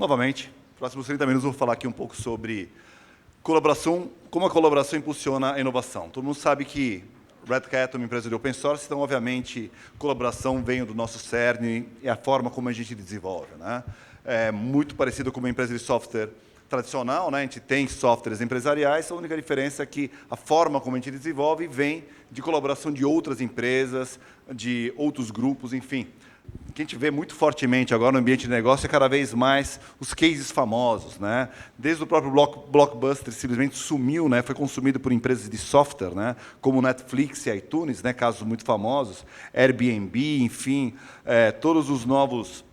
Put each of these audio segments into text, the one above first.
Novamente, próximos 30 minutos eu vou falar aqui um pouco sobre colaboração, como a colaboração impulsiona a inovação. Todo mundo sabe que Red Hat é uma empresa de open source, então, obviamente, colaboração vem do nosso cerne e a forma como a gente desenvolve, né? É muito parecido com uma empresa de software tradicional, né? A gente tem softwares empresariais, a única diferença é que a forma como a gente desenvolve vem de colaboração de outras empresas, de outros grupos, enfim. O que a gente vê muito fortemente agora no ambiente de negócio é cada vez mais os cases famosos, né? Desde o próprio Blockbuster simplesmente sumiu, né? Foi consumido por empresas de software, né? Como Netflix e iTunes, né? Casos muito famosos, Airbnb, enfim, todos os novos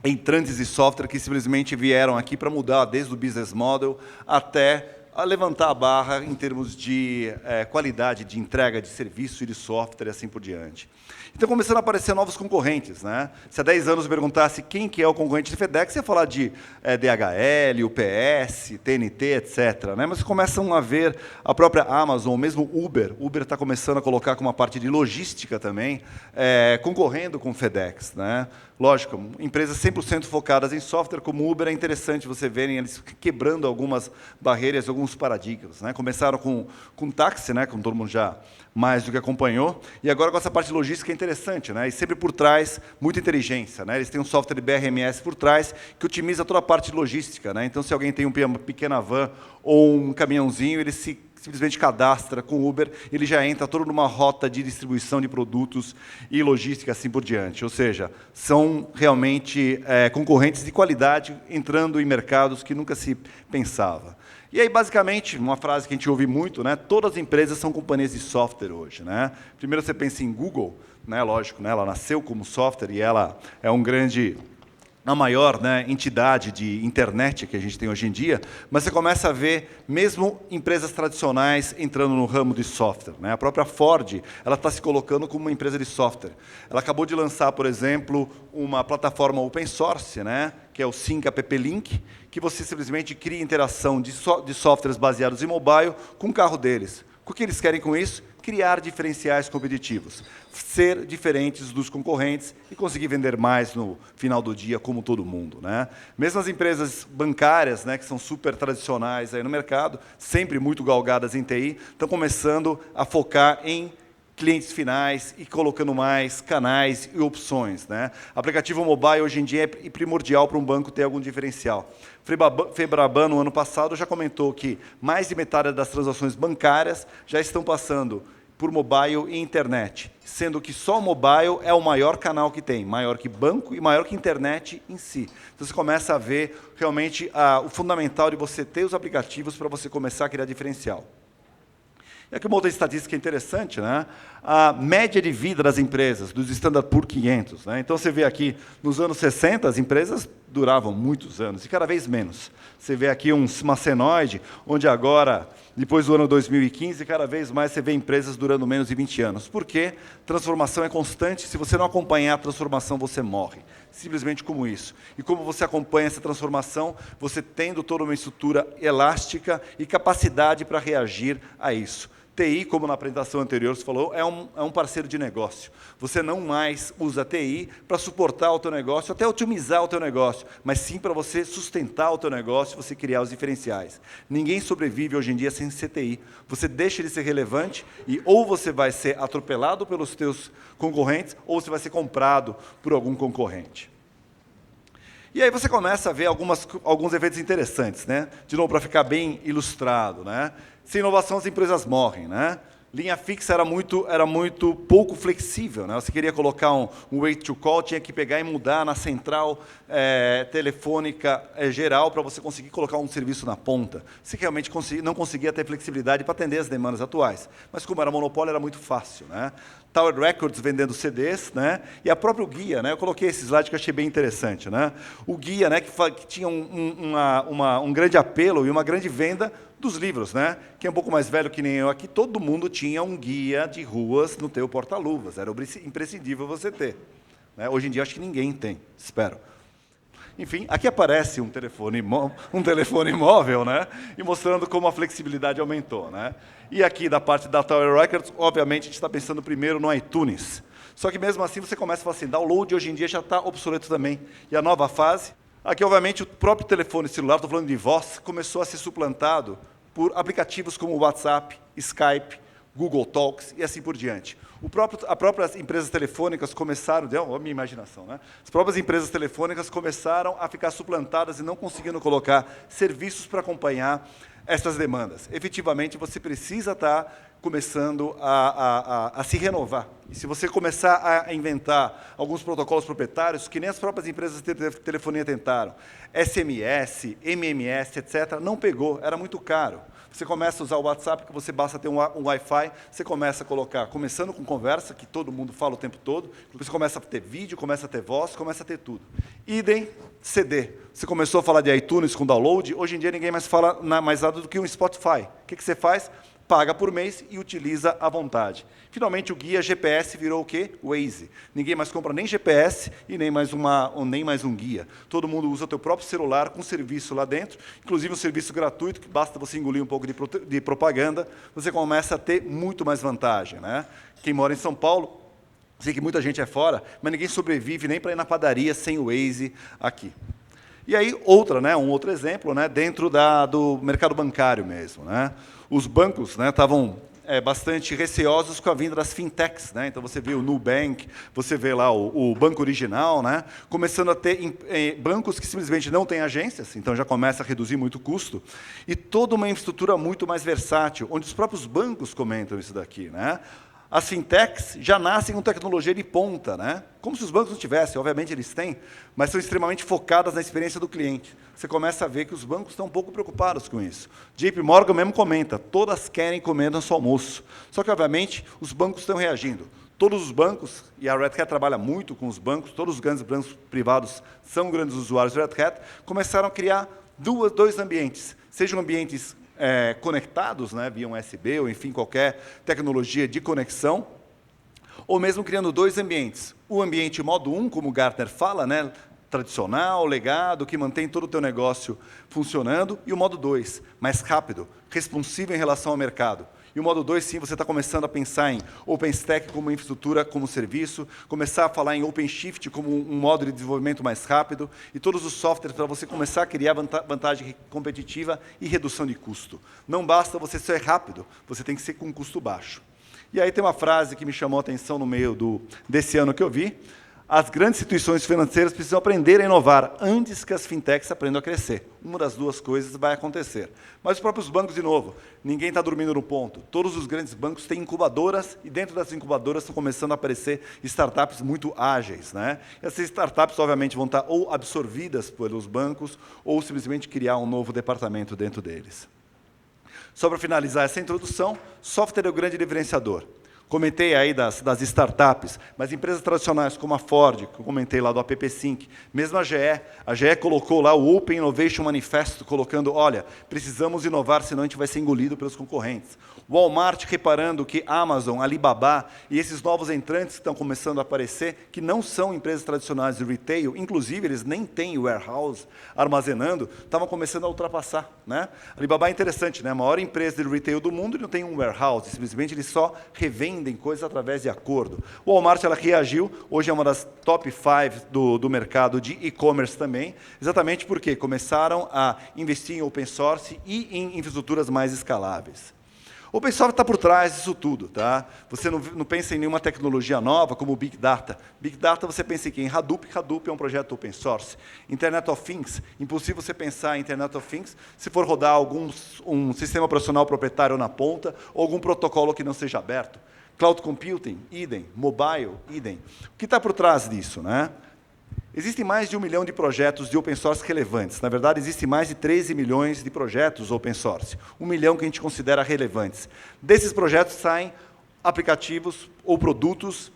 entrantes de software que simplesmente vieram aqui para mudar desde o business model até a levantar a barra em termos de qualidade de entrega de serviço e de software e assim por diante. Então, começando a aparecer novos concorrentes, né? Se há 10 anos eu perguntasse quem que é o concorrente de FedEx, você ia falar de DHL, UPS, TNT, etc. Né? Mas você começam a ver a própria Amazon, mesmo Uber. Uber está começando a colocar com uma parte de logística também, concorrendo com o FedEx, né? Lógico, empresas 100% focadas em software como Uber, é interessante você verem eles quebrando algumas barreiras, alguns paradigmas, né? Começaram com táxi, né? Como todo mundo já mais do que acompanhou, e agora com essa parte de logística é interessante, né? E sempre por trás, muita inteligência, né? Eles têm um software de BRMS por trás que otimiza toda a parte de logística, né? Então, se alguém tem uma pequena van ou um caminhãozinho, ele simplesmente cadastra com o Uber, ele já entra todo numa rota de distribuição de produtos e logística, assim por diante. Ou seja, são realmente concorrentes de qualidade entrando em mercados que nunca se pensava. E aí, basicamente, uma frase que a gente ouve muito, né? Todas as empresas são companhias de software hoje, né? Primeiro você pensa em Google, né? Lógico, né? Ela nasceu como software e ela é a maior, né, entidade de internet que a gente tem hoje em dia, mas você começa a ver mesmo empresas tradicionais entrando no ramo de software, né? A própria Ford, ela está se colocando como uma empresa de software. Ela acabou de lançar, por exemplo, uma plataforma open source, né, que é o Sync App Link, que você simplesmente cria interação de softwares baseados em mobile com o carro deles. O que eles querem com isso? Criar diferenciais competitivos, ser diferentes dos concorrentes e conseguir vender mais no final do dia, como todo mundo, né? Mesmo as empresas bancárias, né, que são super tradicionais aí no mercado, sempre muito galgadas em TI, estão começando a focar em clientes finais e colocando mais canais e opções, né? Aplicativo mobile, hoje em dia, é primordial para um banco ter algum diferencial. Febraban, no ano passado, já comentou que mais de metade das transações bancárias já estão passando por mobile e internet, sendo que só o mobile é o maior canal que tem, maior que banco e maior que internet em si. Então, você começa a ver realmente o fundamental de você ter os aplicativos para você começar a criar diferencial. E aqui uma outra estatística interessante, né? A média de vida das empresas, dos Standard Poor's 500. Né? Então, você vê aqui, nos anos 60, as empresas duravam muitos anos, e cada vez menos. Você vê aqui uma senoide, onde agora, depois do ano 2015, cada vez mais você vê empresas durando menos de 20 anos. Por quê? Transformação é constante, se você não acompanhar a transformação, você morre. Simplesmente como isso. E como você acompanha essa transformação, você tendo toda uma estrutura elástica e capacidade para reagir a isso. TI, como na apresentação anterior você falou, é um parceiro de negócio. Você não mais usa TI para suportar o teu negócio, até otimizar o teu negócio, mas sim para você sustentar o teu negócio, você criar os diferenciais. Ninguém sobrevive hoje em dia sem ser TI. Você deixa ele ser relevante e ou você vai ser atropelado pelos teus concorrentes ou você vai ser comprado por algum concorrente. E aí você começa a ver alguns eventos interessantes, né? De novo, para ficar bem ilustrado, né? Sem inovação, as empresas morrem, né? Linha fixa era muito pouco flexível, né? Você queria colocar um wait to call, tinha que pegar e mudar na central telefônica geral para você conseguir colocar um serviço na ponta. Você realmente não conseguia ter flexibilidade para atender as demandas atuais. Mas como era monopólio, era muito fácil, né? Tower Records vendendo CDs, né? E a própria guia, né? Eu coloquei esse slide que eu achei bem interessante, né? O guia, né? Que tinha um grande apelo e uma grande venda dos livros, né? Quem é um pouco mais velho que nem eu aqui, todo mundo tinha um guia de ruas no teu porta-luvas. Era imprescindível você ter. Né? Hoje em dia, acho que ninguém tem, espero. Enfim, aqui aparece um telefone móvel, né? E mostrando como a flexibilidade aumentou, né? E aqui, da parte da Tower Records, obviamente, a gente está pensando primeiro no iTunes. Só que, mesmo assim, você começa a falar assim, download hoje em dia já está obsoleto também. E a nova fase Aqui, obviamente, o próprio telefone celular, estou falando de voz, começou a ser suplantado por aplicativos como WhatsApp, Skype, Google Talks e assim por diante. As próprias empresas telefônicas começaram, a minha imaginação, né? As próprias empresas telefônicas começaram a ficar suplantadas e não conseguindo colocar serviços para acompanhar essas demandas. Efetivamente, você precisa estar começando a se renovar. E se você começar a inventar alguns protocolos proprietários, que nem as próprias empresas de telefonia tentaram, SMS, MMS, etc., não pegou, era muito caro. Você começa a usar o WhatsApp, que você basta ter um Wi-Fi, você começa a colocar, começando com conversa, que todo mundo fala o tempo todo, você começa a ter vídeo, começa a ter voz, começa a ter tudo. Idem, CD. Você começou a falar de iTunes com download, hoje em dia ninguém mais fala mais nada do que um Spotify. O que você faz? Paga por mês e utiliza à vontade. Finalmente, o guia GPS virou o quê? Waze. Ninguém mais compra nem GPS e nem mais um guia. Todo mundo usa o teu próprio celular com serviço lá dentro, inclusive um serviço gratuito, que basta você engolir um pouco de propaganda, você começa a ter muito mais vantagem, né? Quem mora em São Paulo, sei que muita gente é fora, mas ninguém sobrevive nem para ir na padaria sem o Waze aqui. E aí, um outro exemplo, né, dentro do mercado bancário mesmo, né? Os bancos, né, estavam bastante receosos com a vinda das fintechs, né? Então você vê o Nubank, você vê lá o Banco Original, né, começando a ter bancos que simplesmente não têm agências, então já começa a reduzir muito o custo, e toda uma infraestrutura muito mais versátil, onde os próprios bancos comentam isso daqui, né? As fintechs já nascem com tecnologia de ponta, né? Como se os bancos não tivessem, obviamente eles têm, mas são extremamente focadas na experiência do cliente. Você começa a ver que os bancos estão um pouco preocupados com isso. JP Morgan mesmo comenta, todas querem comer no seu almoço. Só que, obviamente, os bancos estão reagindo. Todos os bancos, e a Red Hat trabalha muito com os bancos, todos os grandes bancos privados são grandes usuários da Red Hat, começaram a criar dois ambientes, sejam ambientes conectados, né, via um USB, ou enfim, qualquer tecnologia de conexão, ou mesmo criando dois ambientes. O ambiente modo 1, como o Gartner fala, né, tradicional, legado, que mantém todo o teu negócio funcionando, e o modo 2, mais rápido, responsivo em relação ao mercado. E o modo 2, sim, você está começando a pensar em OpenStack como infraestrutura, como serviço, começar a falar em OpenShift como um modo de desenvolvimento mais rápido, e todos os softwares para você começar a criar vantagem competitiva e redução de custo. Não basta você ser rápido, você tem que ser com um custo baixo. E aí tem uma frase que me chamou a atenção no meio desse ano que eu vi: as grandes instituições financeiras precisam aprender a inovar antes que as fintechs aprendam a crescer. Uma das duas coisas vai acontecer. Mas os próprios bancos, de novo, ninguém está dormindo no ponto. Todos os grandes bancos têm incubadoras, e dentro dessas incubadoras estão começando a aparecer startups muito ágeis, né? Essas startups, obviamente, vão estar ou absorvidas pelos bancos, ou simplesmente criar um novo departamento dentro deles. Só para finalizar essa introdução, software é o grande diferenciador. Comentei aí das startups, mas empresas tradicionais como a Ford, que eu comentei lá do AppSync, mesmo a GE colocou lá o Open Innovation Manifesto, colocando, olha, precisamos inovar, senão a gente vai ser engolido pelos concorrentes. Walmart reparando que Amazon, Alibaba e esses novos entrantes que estão começando a aparecer, que não são empresas tradicionais de retail, inclusive eles nem têm warehouse armazenando, estavam começando a ultrapassar, né? Alibaba é interessante, né? A maior empresa de retail do mundo e não tem um warehouse, simplesmente eles só revendem coisas através de acordo. O Walmart ela reagiu, hoje é uma das top 5 do mercado de e-commerce também, exatamente porque começaram a investir em open source e em infraestruturas mais escaláveis. O Open Source está por trás disso tudo, tá? Você não pensa em nenhuma tecnologia nova, como o Big Data. Big Data, você pensa em quem? Hadoop. Hadoop é um projeto Open Source. Internet of Things, impossível você pensar em Internet of Things se for rodar um sistema operacional proprietário na ponta, ou algum protocolo que não seja aberto. Cloud Computing, idem. Mobile, idem. O que está por trás disso, né? Existem mais de 1 milhão de projetos de open source relevantes. Na verdade, existem mais de 13 milhões de projetos open source. 1 milhão que a gente considera relevantes. Desses projetos saem aplicativos ou produtos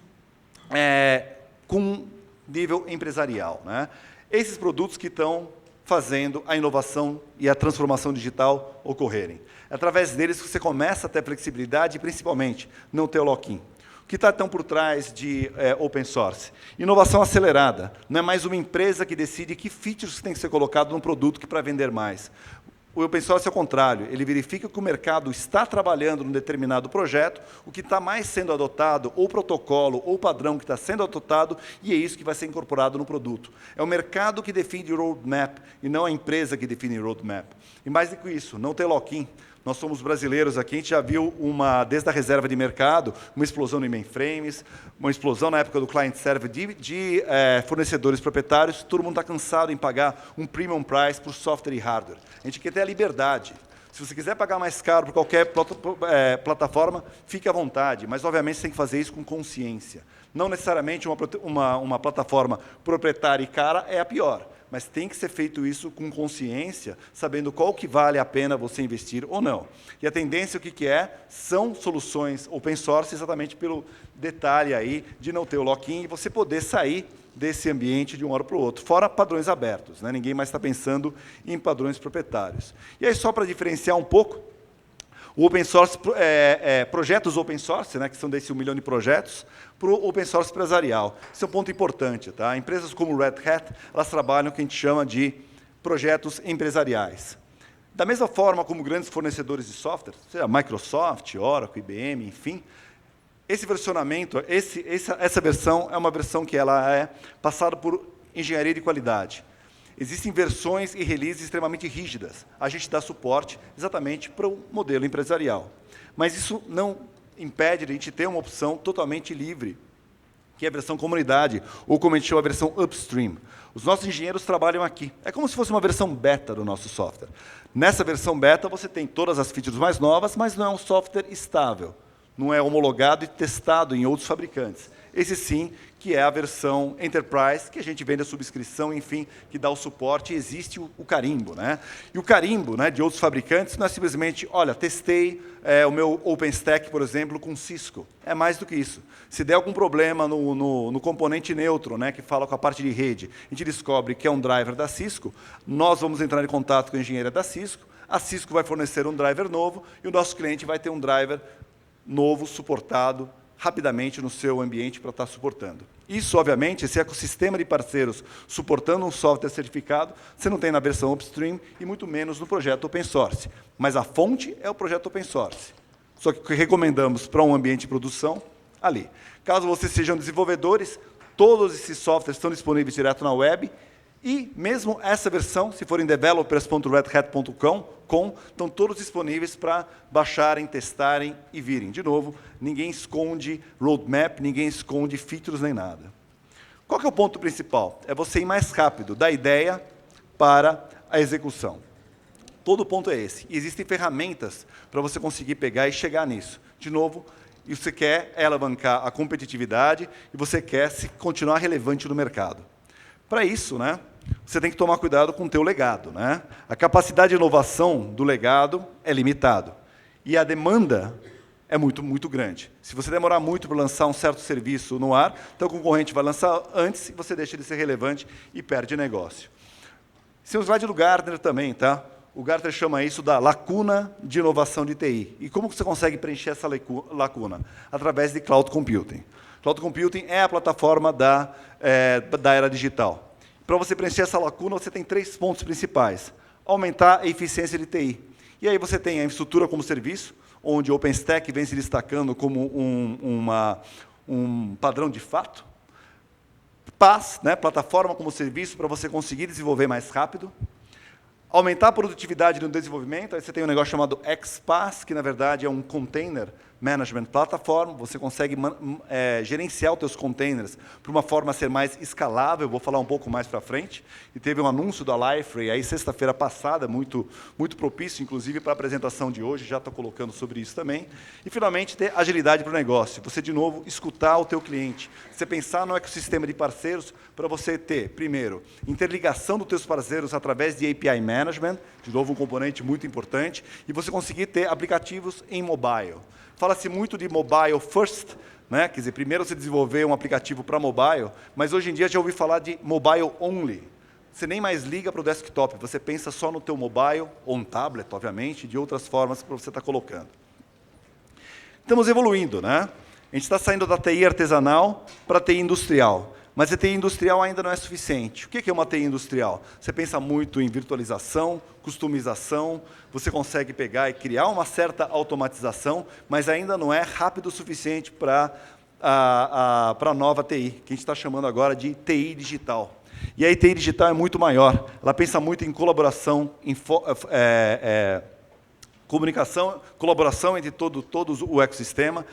com nível empresarial, né? Esses produtos que estão fazendo a inovação e a transformação digital ocorrerem. É através deles que você começa a ter flexibilidade e, principalmente, não ter o lock-in. O que está tão por trás de open source? Inovação acelerada. Não é mais uma empresa que decide que features tem que ser colocado num produto que para vender mais. O open source é o contrário, ele verifica que o mercado está trabalhando num determinado projeto, o que está mais sendo adotado, ou protocolo, ou padrão que está sendo adotado, e é isso que vai ser incorporado no produto. É o mercado que define o roadmap, e não a empresa que define o roadmap. E mais do que isso, não tem lock-in. Nós somos brasileiros aqui, a gente já viu, desde a reserva de mercado, uma explosão em mainframes, uma explosão na época do client-server de fornecedores proprietários. Todo mundo está cansado em pagar um premium price por software e hardware. A gente quer ter a liberdade. Se você quiser pagar mais caro por qualquer plataforma, fique à vontade, mas, obviamente, você tem que fazer isso com consciência. Não necessariamente uma plataforma proprietária e cara é a pior, mas tem que ser feito isso com consciência, sabendo qual que vale a pena você investir ou não. E a tendência, o que é? São soluções open source, exatamente pelo detalhe aí de não ter o lock-in e você poder sair desse ambiente de uma hora para o outro, fora padrões abertos, né? Ninguém mais está pensando em padrões proprietários. E aí, só para diferenciar um pouco, o open source, projetos open source, né, que são desse 1 milhão de projetos, para o open source empresarial. Esse é um ponto importante. Tá? Empresas como Red Hat, elas trabalham o que a gente chama de projetos empresariais. Da mesma forma como grandes fornecedores de software, seja Microsoft, Oracle, IBM, enfim, esse versionamento, essa versão é uma versão que ela é passada por engenharia de qualidade. Existem versões e releases extremamente rígidas. A gente dá suporte exatamente para o modelo empresarial. Mas isso não impede de a gente ter uma opção totalmente livre, que é a versão comunidade, ou como a gente chama, a versão upstream. Os nossos engenheiros trabalham aqui. É como se fosse uma versão beta do nosso software. Nessa versão beta, você tem todas as features mais novas, mas não é um software estável. Não é homologado e testado em outros fabricantes. Esse sim, que é a versão Enterprise, que a gente vende a subscrição, enfim, que dá o suporte, e existe o carimbo. Né? E o carimbo, né, de outros fabricantes não é simplesmente, olha, testei o meu OpenStack, por exemplo, com Cisco. É mais do que isso. Se der algum problema no componente neutro, né, que fala com a parte de rede, a gente descobre que é um driver da Cisco, nós vamos entrar em contato com a engenharia da Cisco, a Cisco vai fornecer um driver novo, e o nosso cliente vai ter um driver novo, suportado, rapidamente no seu ambiente para estar suportando. Isso, obviamente, esse ecossistema de parceiros suportando um software certificado, você não tem na versão upstream e muito menos no projeto open source. Mas a fonte é o projeto open source. Só que recomendamos para um ambiente de produção, ali. Caso vocês sejam desenvolvedores, todos esses softwares estão disponíveis direto na web, e mesmo essa versão, se for em developers.redhat.com, estão todos disponíveis para baixarem, testarem e virem. De novo, ninguém esconde roadmap, ninguém esconde features nem nada. Qual que é o ponto principal? É você ir mais rápido, da ideia para a execução. Todo o ponto é esse. E existem ferramentas para você conseguir pegar e chegar nisso. De novo, e você quer alavancar a competitividade e você quer continuar relevante no mercado. Para isso, né, você tem que tomar cuidado com o teu legado. Né? A capacidade de inovação do legado é limitado. E a demanda é muito, muito grande. Se você demorar muito para lançar um certo serviço no ar, então o concorrente vai lançar antes e você deixa de ser relevante e perde negócio. Esse é um slide do Gartner também. Tá? O Gartner chama isso da lacuna de inovação de TI. E como você consegue preencher essa lacuna? Através de Cloud Computing. Cloud Computing é a plataforma da era digital. Para você preencher essa lacuna, você tem 3 pontos principais. Aumentar a eficiência de TI. E aí você tem a infraestrutura como serviço, onde o OpenStack vem se destacando como um padrão de fato. PaaS, né, plataforma como serviço, para você conseguir desenvolver mais rápido. Aumentar a produtividade no desenvolvimento, aí você tem um negócio chamado XPaaS, que, na verdade, é um Container Management Platform. Você consegue gerenciar os teus containers para uma forma a ser mais escalável. Vou falar um pouco mais para frente. E teve um anúncio da Liferay, aí sexta-feira passada, muito propício, inclusive, para a apresentação de hoje. Já estou colocando sobre isso também. E, finalmente, ter agilidade para o negócio. Você, de novo, escutar o teu cliente. Você pensar no ecossistema de parceiros para você ter, primeiro, interligação dos teus parceiros através de API Management, de novo, um componente muito importante, e você conseguir ter aplicativos em mobile. Fala-se muito de mobile first, né? Quer dizer, primeiro você desenvolver um aplicativo para mobile, mas hoje em dia já ouvi falar de mobile only. Você nem mais liga para o desktop, você pensa só no teu mobile, ou um tablet, obviamente, de outras formas que você está colocando. Estamos evoluindo, né? A gente está saindo da TI artesanal para a TI industrial. Mas a TI industrial ainda não é suficiente. O que é uma TI industrial? Você pensa muito em virtualização, customização, você consegue pegar e criar uma certa automatização, mas ainda não é rápido o suficiente para a nova TI, que a gente está chamando agora de TI digital. E a TI digital é muito maior. Ela pensa muito em colaboração, em comunicação, colaboração entre todo o ecossistema,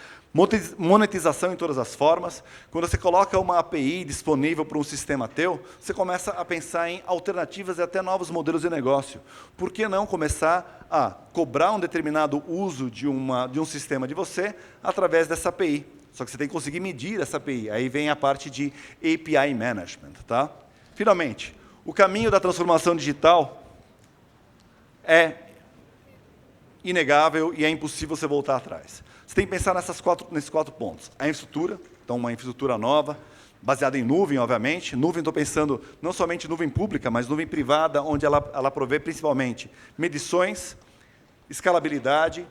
monetização em todas as formas. Quando você coloca uma API disponível para um sistema teu, você começa a pensar em alternativas e até novos modelos de negócio. Por que não começar a cobrar um determinado uso de um sistema de você através dessa API? Só que você tem que conseguir medir essa API. Aí vem a parte de API Management. Tá? Finalmente, o caminho da transformação digital é inegável e é impossível você voltar atrás. Você tem que pensar nesses quatro pontos. A infraestrutura, então uma infraestrutura nova, baseada em nuvem, obviamente. Nuvem, estou pensando não somente nuvem pública, mas nuvem privada, onde ela provê principalmente medições, escalabilidade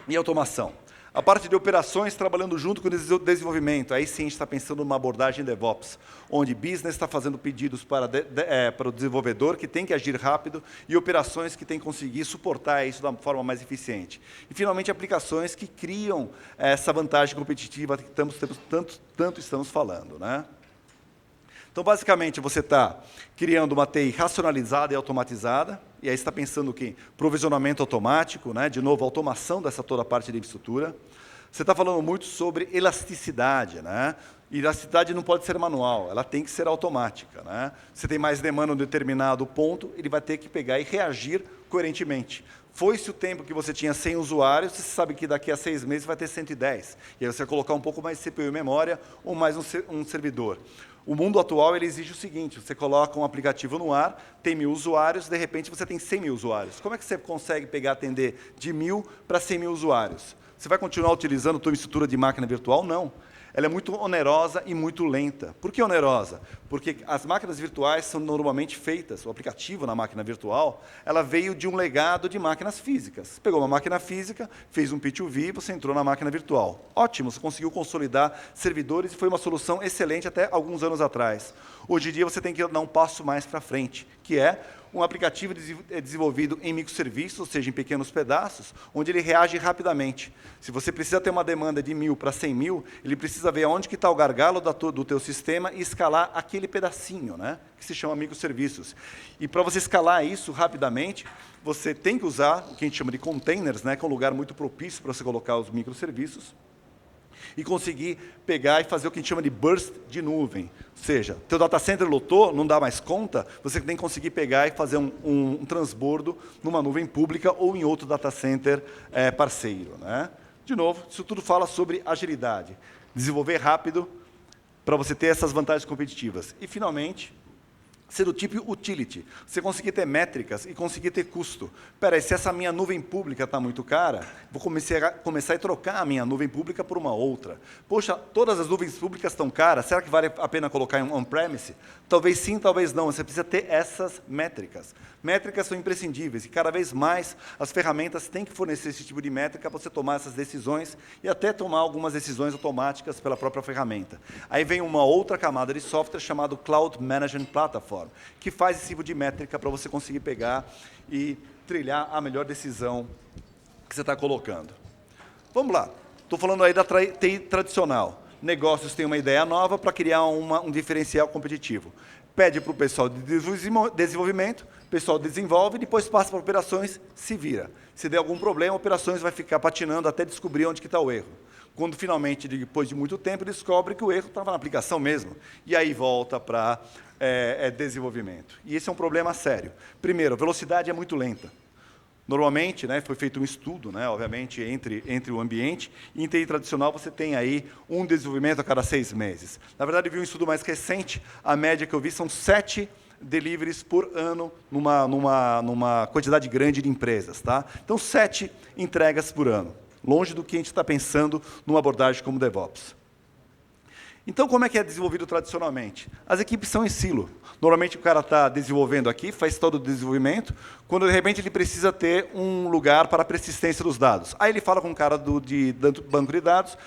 e automação. A parte de operações trabalhando junto com o desenvolvimento. Aí sim a gente está pensando numa abordagem DevOps, onde business está fazendo pedidos para o desenvolvedor, que tem que agir rápido, e operações que tem que conseguir suportar isso da forma mais eficiente. E, finalmente, aplicações que criam essa vantagem competitiva que tanto estamos falando. Né? Então, basicamente, você está criando uma TI racionalizada e automatizada, e aí você está pensando que provisionamento automático, né? De novo, automação dessa toda a parte de infraestrutura. Você está falando muito sobre elasticidade, né? E elasticidade não pode ser manual, ela tem que ser automática. Né? Você tem mais demanda em um determinado ponto, ele vai ter que pegar e reagir coerentemente. Foi-se o tempo que você tinha 100 usuários, você sabe que daqui a 6 meses vai ter 110. E aí você vai colocar um pouco mais de CPU e memória ou mais um servidor. O mundo atual ele exige o seguinte, você coloca um aplicativo no ar, tem 1.000 usuários, de repente você tem 100.000 usuários. Como é que você consegue pegar atender de 1.000 para 100.000 usuários? Você vai continuar utilizando a tua estrutura de máquina virtual? Não. Ela é muito onerosa e muito lenta. Por que onerosa? Porque as máquinas virtuais são normalmente feitas, o aplicativo na máquina virtual, ela veio de um legado de máquinas físicas. Pegou uma máquina física, fez um P2V, você entrou na máquina virtual. Ótimo, você conseguiu consolidar servidores e foi uma solução excelente até alguns anos atrás. Hoje em dia você tem que dar um passo mais para frente, que é um aplicativo desenvolvido em microserviços, ou seja, em pequenos pedaços, onde ele reage rapidamente. Se você precisa ter uma demanda de 1.000 para 100.000, ele precisa ver onde que está o gargalo do teu sistema e escalar aquele pedacinho, né, que se chama microserviços. E para você escalar isso rapidamente, você tem que usar o que a gente chama de containers, né, que é um lugar muito propício para você colocar os microserviços, e conseguir pegar e fazer o que a gente chama de burst de nuvem. Ou seja, teu data center lotou, não dá mais conta, você tem que conseguir pegar e fazer um transbordo numa nuvem pública ou em outro data center parceiro. Né? De novo, isso tudo fala sobre agilidade. Desenvolver rápido para você ter essas vantagens competitivas. E, finalmente, ser do tipo utility. Você conseguir ter métricas e conseguir ter custo. Espera aí, se essa minha nuvem pública está muito cara, vou começar a trocar a minha nuvem pública por uma outra. Poxa, todas as nuvens públicas estão caras, será que vale a pena colocar em on-premise? Talvez sim, talvez não. Você precisa ter essas métricas. Métricas são imprescindíveis e cada vez mais as ferramentas têm que fornecer esse tipo de métrica para você tomar essas decisões e até tomar algumas decisões automáticas pela própria ferramenta. Aí vem uma outra camada de software chamado Cloud Management Platform, que faz esse tipo de métrica para você conseguir pegar e trilhar a melhor decisão que você está colocando. Vamos lá. Estou falando aí da TI tradicional. Negócios têm uma ideia nova para criar um diferencial competitivo. Pede para o pessoal de desenvolvimento, o pessoal desenvolve, depois passa para operações, se vira. Se der algum problema, operações vai ficar patinando até descobrir onde está o erro. Quando, finalmente, depois de muito tempo, descobre que o erro estava na aplicação mesmo. E aí volta para desenvolvimento. E esse é um problema sério. Primeiro, a velocidade é muito lenta. Normalmente, né, foi feito um estudo, né, obviamente, entre o ambiente, e em TI tradicional você tem aí um desenvolvimento a cada 6 meses. Na verdade, eu vi um estudo mais recente, a média que eu vi são 7 deliveries por ano numa quantidade grande de empresas. Tá? Então, 7 entregas por ano, longe do que a gente está pensando numa abordagem como DevOps. Então, como é que é desenvolvido tradicionalmente? As equipes são em silo. Normalmente, o cara está desenvolvendo aqui, faz todo o desenvolvimento, quando, de repente, ele precisa ter um lugar para a persistência dos dados. Aí ele fala com o cara do banco de dados,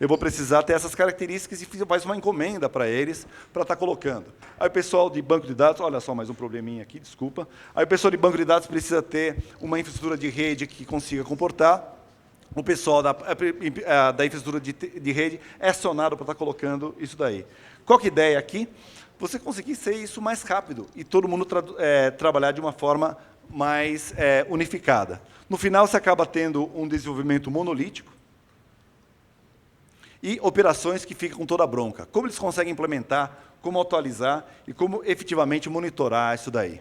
eu vou precisar ter essas características e faz uma encomenda para eles, para estar colocando. Aí o pessoal de banco de dados, olha só, mais um probleminha aqui, desculpa. Aí o pessoal de banco de dados precisa ter uma infraestrutura de rede que consiga comportar. O pessoal da infraestrutura de rede é acionado para estar colocando isso daí. Qual que é a ideia aqui? Você conseguir ser isso mais rápido e todo mundo trabalhar de uma forma mais unificada. No final, você acaba tendo um desenvolvimento monolítico e operações que ficam com toda a bronca. Como eles conseguem implementar, como atualizar e como efetivamente monitorar isso daí.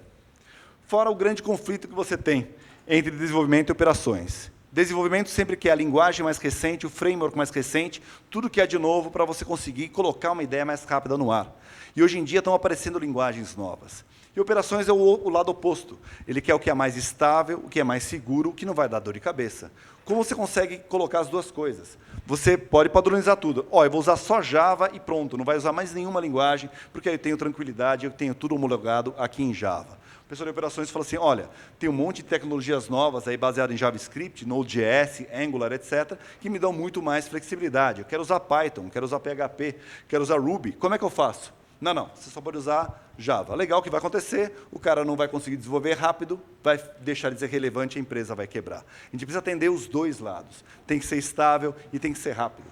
Fora o grande conflito que você tem entre desenvolvimento e operações. Desenvolvimento sempre quer a linguagem mais recente, o framework mais recente, tudo que é de novo para você conseguir colocar uma ideia mais rápida no ar. E hoje em dia estão aparecendo linguagens novas. E operações é o lado oposto. Ele quer o que é mais estável, o que é mais seguro, o que não vai dar dor de cabeça. Como você consegue colocar as duas coisas? Você pode padronizar tudo. Eu vou usar só Java e pronto, não vai usar mais nenhuma linguagem, porque aí eu tenho tranquilidade, eu tenho tudo homologado aqui em Java. O pessoal de operações fala assim, olha, tem um monte de tecnologias novas aí baseadas em JavaScript, Node.js, Angular, etc., que me dão muito mais flexibilidade. Eu quero usar Python, quero usar PHP, quero usar Ruby. Como é que eu faço? Não, você só pode usar Java. Legal, o que vai acontecer? O cara não vai conseguir desenvolver rápido, vai deixar de ser relevante, a empresa vai quebrar. A gente precisa atender os dois lados. Tem que ser estável e tem que ser rápido.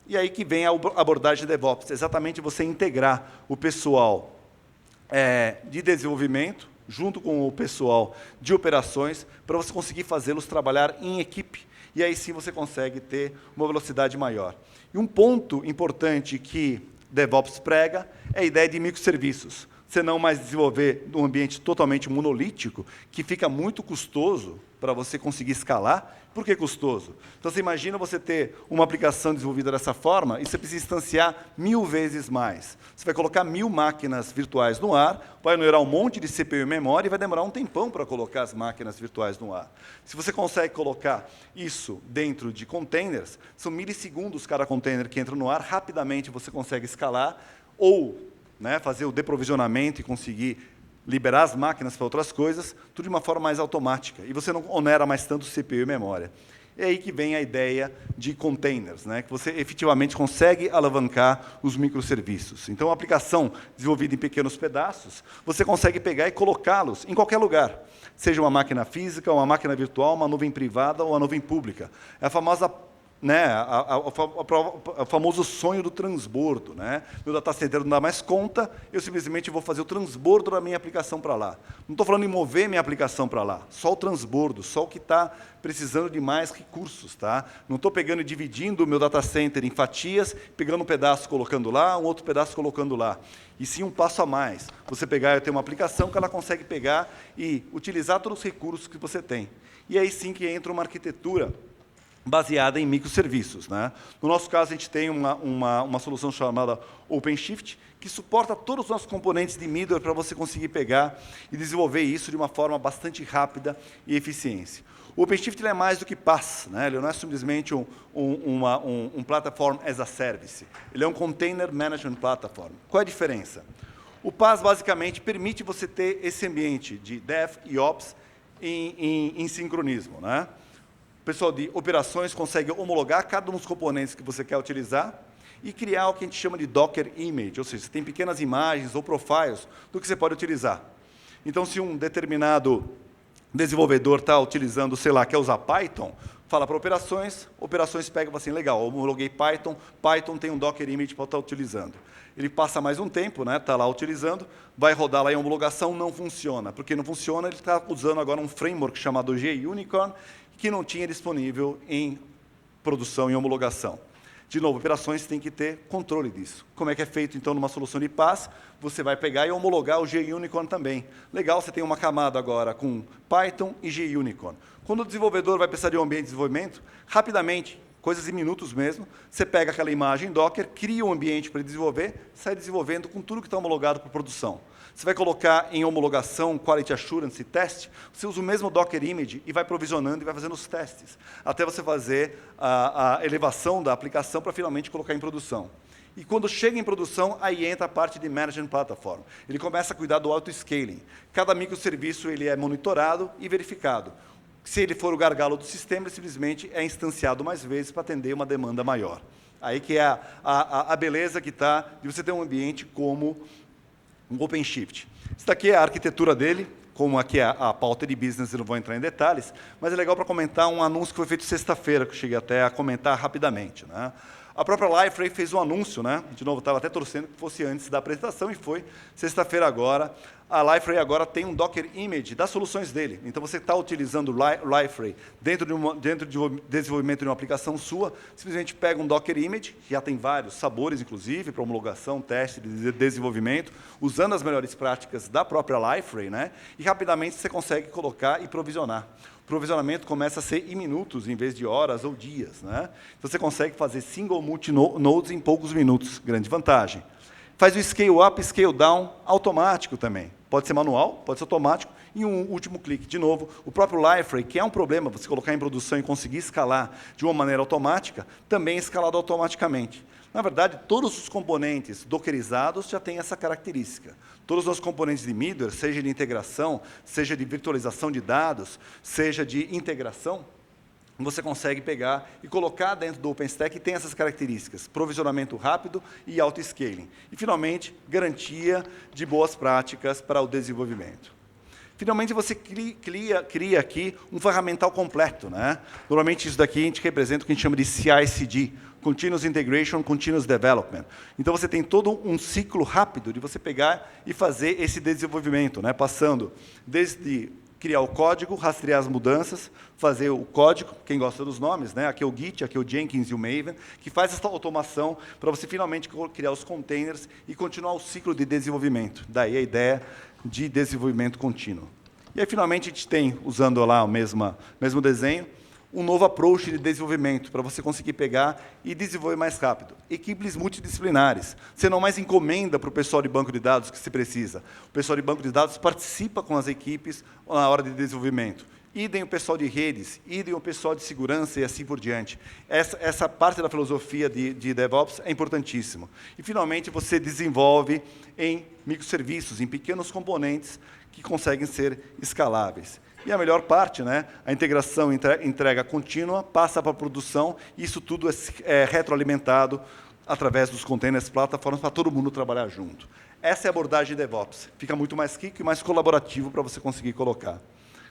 E aí que vem a abordagem de DevOps, exatamente você integrar o pessoal de desenvolvimento, junto com o pessoal de operações, para você conseguir fazê-los trabalhar em equipe. E aí sim você consegue ter uma velocidade maior. E um ponto importante que DevOps prega é a ideia de microserviços. Você não mais desenvolver um ambiente totalmente monolítico, que fica muito custoso para você conseguir escalar. Por que custoso? Então, você imagina você ter uma aplicação desenvolvida dessa forma e você precisa instanciar 1000 vezes mais. Você vai colocar 1000 máquinas virtuais no ar, vai onerar um monte de CPU e memória e vai demorar um tempão para colocar as máquinas virtuais no ar. Se você consegue colocar isso dentro de containers, são milissegundos cada container que entra no ar, rapidamente você consegue escalar ou fazer o deprovisionamento e conseguir liberar as máquinas para outras coisas, tudo de uma forma mais automática. E você não onera mais tanto CPU e memória. É aí que vem a ideia de containers, que você efetivamente consegue alavancar os microserviços. Então, a aplicação desenvolvida em pequenos pedaços, você consegue pegar e colocá-los em qualquer lugar, seja uma máquina física, uma máquina virtual, uma nuvem privada ou uma nuvem pública. É a famosa o famoso sonho do transbordo. Meu data center não dá mais conta, eu simplesmente vou fazer o transbordo da minha aplicação para lá. Não estou falando em mover minha aplicação para lá, só o transbordo, só o que está precisando de mais recursos. Não estou pegando e dividindo o meu data center em fatias, pegando um pedaço colocando lá, um outro pedaço colocando lá. E sim um passo a mais. Você pegar e ter uma aplicação que ela consegue pegar e utilizar todos os recursos que você tem. E aí sim que entra uma arquitetura baseada em microserviços. No nosso caso, a gente tem uma solução chamada OpenShift, que suporta todos os nossos componentes de middleware para você conseguir pegar e desenvolver isso de uma forma bastante rápida e eficiente. O OpenShift é mais do que PaaS, ele não é simplesmente um Platform as a Service, ele é um Container Management Platform. Qual é a diferença? O PaaS, basicamente, permite você ter esse ambiente de Dev e Ops em sincronismo. O pessoal de operações consegue homologar cada um dos componentes que você quer utilizar e criar o que a gente chama de Docker Image, ou seja, você tem pequenas imagens ou profiles do que você pode utilizar. Então, se um determinado desenvolvedor está utilizando, quer usar Python, fala para operações pega e fala assim, legal, homologuei Python tem um Docker Image para estar utilizando. Ele passa mais um tempo, está lá utilizando, vai rodar lá em homologação, não funciona. Porque não funciona, ele está usando agora um framework chamado JUnicorn, que não tinha disponível em produção e homologação. De novo, operações têm que ter controle disso. Como é que é feito, então, numa solução de PaaS? Você vai pegar e homologar o JUnicorn também. Legal, você tem uma camada agora com Python e JUnicorn. Quando o desenvolvedor vai precisar de um ambiente de desenvolvimento, rapidamente, coisas em minutos mesmo, você pega aquela imagem Docker, cria um ambiente para desenvolver, sai desenvolvendo com tudo que está homologado para produção. Você vai colocar em homologação, Quality Assurance e teste, você usa o mesmo Docker Image e vai provisionando e vai fazendo os testes, até você fazer a elevação da aplicação para finalmente colocar em produção. E quando chega em produção, aí entra a parte de Management Platform. Ele começa a cuidar do auto-scaling. Cada microserviço ele é monitorado e verificado. Se ele for o gargalo do sistema, ele simplesmente é instanciado mais vezes para atender uma demanda maior. Aí que é a beleza que está de você ter um ambiente como um OpenShift. Isso daqui é a arquitetura dele, como aqui é a pauta de business, eu não vou entrar em detalhes, mas é legal para comentar um anúncio que foi feito sexta-feira, que eu cheguei até a comentar rapidamente, né? A própria Liferay fez um anúncio, né? De novo, estava até torcendo que fosse antes da apresentação, e foi sexta-feira agora. A Liferay agora tem um Docker Image das soluções dele. Então, você está utilizando o Liferay dentro de desenvolvimento de uma aplicação sua, simplesmente pega um Docker Image, que já tem vários sabores, inclusive, para homologação, teste de desenvolvimento, usando as melhores práticas da própria Liferay, né? E rapidamente você consegue colocar e provisionar. O provisionamento começa a ser em minutos, em vez de horas ou dias, né? Então, você consegue fazer single multi-nodes em poucos minutos. Grande vantagem. Faz o scale up, scale down automático também. Pode ser manual, pode ser automático, e um último clique. De novo, o próprio Liferay, que é um problema você colocar em produção e conseguir escalar de uma maneira automática, também é escalado automaticamente. Na verdade, todos os componentes dockerizados já têm essa característica. Todos os componentes de middleware, seja de integração, seja de virtualização de dados, seja de integração, você consegue pegar e colocar dentro do OpenStack, e tem essas características: provisionamento rápido e auto-scaling. E, finalmente, garantia de boas práticas para o desenvolvimento. Finalmente, você cria aqui um ferramental completo, né? Normalmente, isso daqui a gente representa o que a gente chama de CI/CD, Continuous Integration, Continuous Development. Então, você tem todo um ciclo rápido de você pegar e fazer esse desenvolvimento, né? Passando desde criar o código, rastrear as mudanças, fazer o código, quem gosta dos nomes, né? Aqui é o Git, aqui é o Jenkins e o Maven, que faz essa automação para você finalmente criar os containers e continuar o ciclo de desenvolvimento. Daí a ideia de desenvolvimento contínuo. E aí, finalmente, a gente tem, usando lá o mesmo desenho, um novo approach de desenvolvimento, para você conseguir pegar e desenvolver mais rápido. Equipes multidisciplinares. Você não mais encomenda para o pessoal de banco de dados que se precisa. O pessoal de banco de dados participa com as equipes na hora de desenvolvimento. Idem o pessoal de redes, idem o pessoal de segurança e assim por diante. Essa parte da filosofia de DevOps é importantíssima. E, finalmente, você desenvolve em microserviços, em pequenos componentes que conseguem ser escaláveis. E a melhor parte, né? A integração, entrega contínua, passa para a produção, e isso tudo é retroalimentado através dos containers, plataformas, para todo mundo trabalhar junto. Essa é a abordagem de DevOps. Fica muito mais rico e mais colaborativo para você conseguir colocar.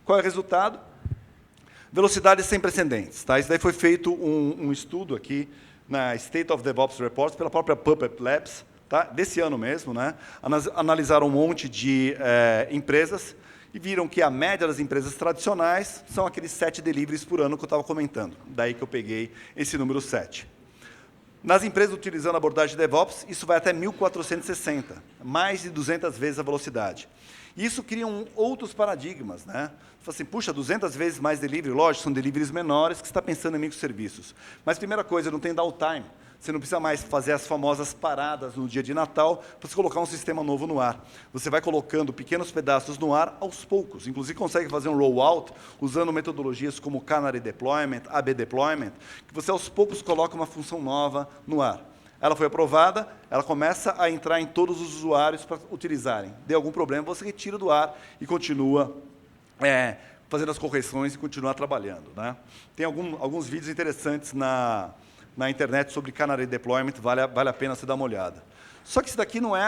Qual é o resultado? Velocidade sem precedentes. Tá? Isso daí foi feito um estudo aqui na State of DevOps Reports pela própria Puppet Labs, tá? Desse ano mesmo, né? Analisaram um monte de empresas e viram que a média das empresas tradicionais são aqueles 7 deliveries por ano que eu estava comentando. Daí que eu peguei esse número 7. Nas empresas utilizando a abordagem de DevOps, isso vai até 1460, mais de 200 vezes a velocidade. Isso cria outros paradigmas, né? Você fala assim, puxa, 200 vezes mais delivery, lógico, são deliveries menores que você está pensando em microserviços. Mas, primeira coisa, não tem downtime. Você não precisa mais fazer as famosas paradas no dia de Natal para você colocar um sistema novo no ar. Você vai colocando pequenos pedaços no ar aos poucos. Inclusive, consegue fazer um rollout usando metodologias como Canary Deployment, AB Deployment, que você, aos poucos, coloca uma função nova no ar. Ela foi aprovada, ela começa a entrar em todos os usuários para utilizarem. Deu algum problema, você retira do ar e continua fazendo as correções e continua trabalhando, né? Tem alguns vídeos interessantes na internet sobre Canary Deployment, vale a pena você dar uma olhada. Só que isso daqui não é,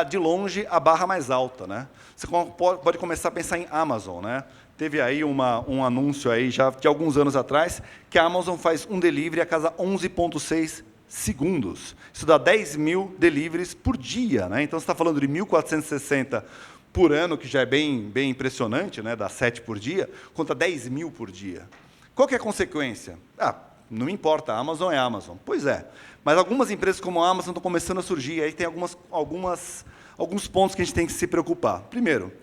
de longe, a barra mais alta, né? Você pode começar a pensar em Amazon, né? Teve aí um anúncio aí já de alguns anos atrás que a Amazon faz um delivery a cada 11,6 segundos. Isso dá 10 mil deliveries por dia, né? Então, você está falando de 1.460 por ano, que já é bem impressionante, né? Dá 7 por dia, contra 10 mil por dia. Qual que é a consequência? Não me importa, a Amazon é a Amazon. Pois é, mas algumas empresas como a Amazon estão começando a surgir, aí tem alguns pontos que a gente tem que se preocupar. Primeiro,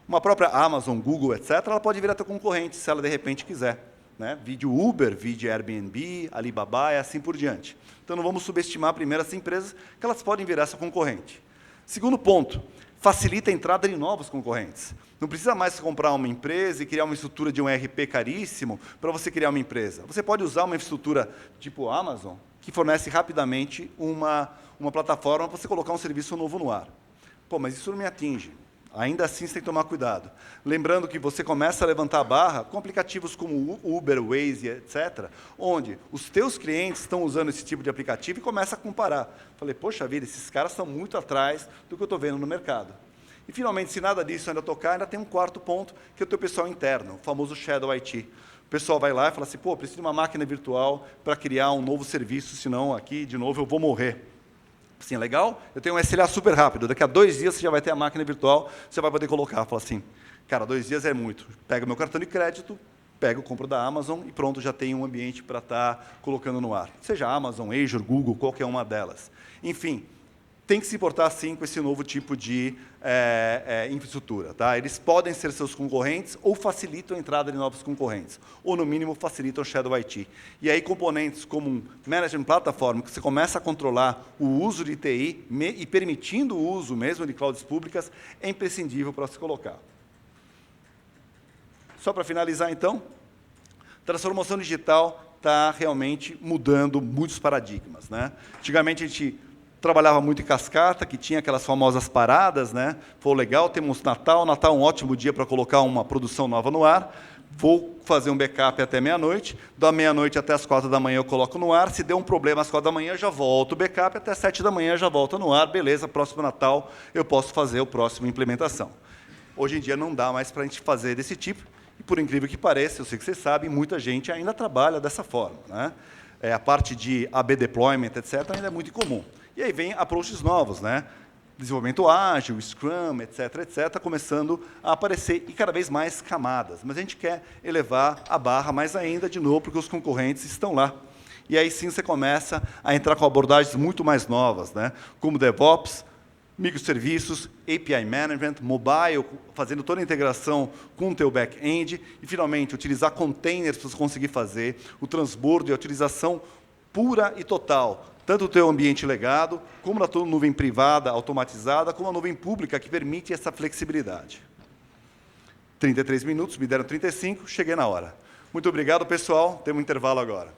uma própria Amazon, Google, etc., ela pode virar teu concorrente, se ela de repente quiser. Né? Vídeo Uber, vídeo Airbnb, Alibaba e assim por diante. Então, não vamos subestimar primeiro essas empresas, que elas podem virar essa concorrente. Segundo ponto, facilita a entrada de novos concorrentes. Não precisa mais comprar uma empresa e criar uma estrutura de um ERP caríssimo para você criar uma empresa. Você pode usar uma estrutura tipo Amazon, que fornece rapidamente uma plataforma para você colocar um serviço novo no ar. Pô, mas isso não me atinge. Ainda assim, você tem que tomar cuidado. Lembrando que você começa a levantar a barra com aplicativos como Uber, Waze, etc., onde os teus clientes estão usando esse tipo de aplicativo e começa a comparar. Falei, poxa vida, esses caras estão muito atrás do que eu estou vendo no mercado. E, finalmente, se nada disso ainda tocar, ainda tem um quarto ponto, que é o teu pessoal interno, o famoso Shadow IT. O pessoal vai lá e fala assim, pô, preciso de uma máquina virtual para criar um novo serviço, senão aqui, de novo, eu vou morrer. Assim, legal, eu tenho um SLA super rápido, daqui a 2 dias você já vai ter a máquina virtual, você vai poder colocar. Fala assim, cara, 2 dias é muito. Pega o meu cartão de crédito, pego, compro da Amazon e pronto, já tem um ambiente para estar colocando no ar. Seja Amazon, Azure, Google, qualquer uma delas. Enfim, tem que se importar, sim, com esse novo tipo de infraestrutura. Tá? Eles podem ser seus concorrentes ou facilitam a entrada de novos concorrentes, ou, no mínimo, facilitam o Shadow IT. E aí, componentes como um Management Platform, que você começa a controlar o uso de TI e permitindo o uso mesmo de clouds públicas, é imprescindível para se colocar. Só para finalizar, então, transformação digital está realmente mudando muitos paradigmas. Né? Antigamente, a gente trabalhava muito em cascata, que tinha aquelas famosas paradas, né? Foi legal, temos Natal. Natal é um ótimo dia para colocar uma produção nova no ar. Vou fazer um backup até meia-noite. Da meia-noite até as 4 da manhã eu coloco no ar. Se der um problema às 4 da manhã, eu já volto o backup. Até 7 da manhã já volta no ar. Beleza, próximo Natal eu posso fazer a próxima implementação. Hoje em dia não dá mais para a gente fazer desse tipo. E, por incrível que pareça, eu sei que vocês sabem, muita gente ainda trabalha dessa forma. Né? A parte de AB deployment, etc., ainda é muito comum. E aí vem approaches novos, né? Desenvolvimento ágil, Scrum, etc., etc., começando a aparecer, e cada vez mais camadas. Mas a gente quer elevar a barra mais ainda, de novo, porque os concorrentes estão lá. E aí sim você começa a entrar com abordagens muito mais novas, né? Como DevOps, microserviços, API Management, Mobile, fazendo toda a integração com o teu back-end, e, finalmente, utilizar containers para você conseguir fazer o transbordo e a utilização pura e total, tanto o teu ambiente legado, como na tua nuvem privada, automatizada, como a nuvem pública, que permite essa flexibilidade. 33 minutos, me deram 35, cheguei na hora. Muito obrigado, pessoal. Temos um intervalo agora.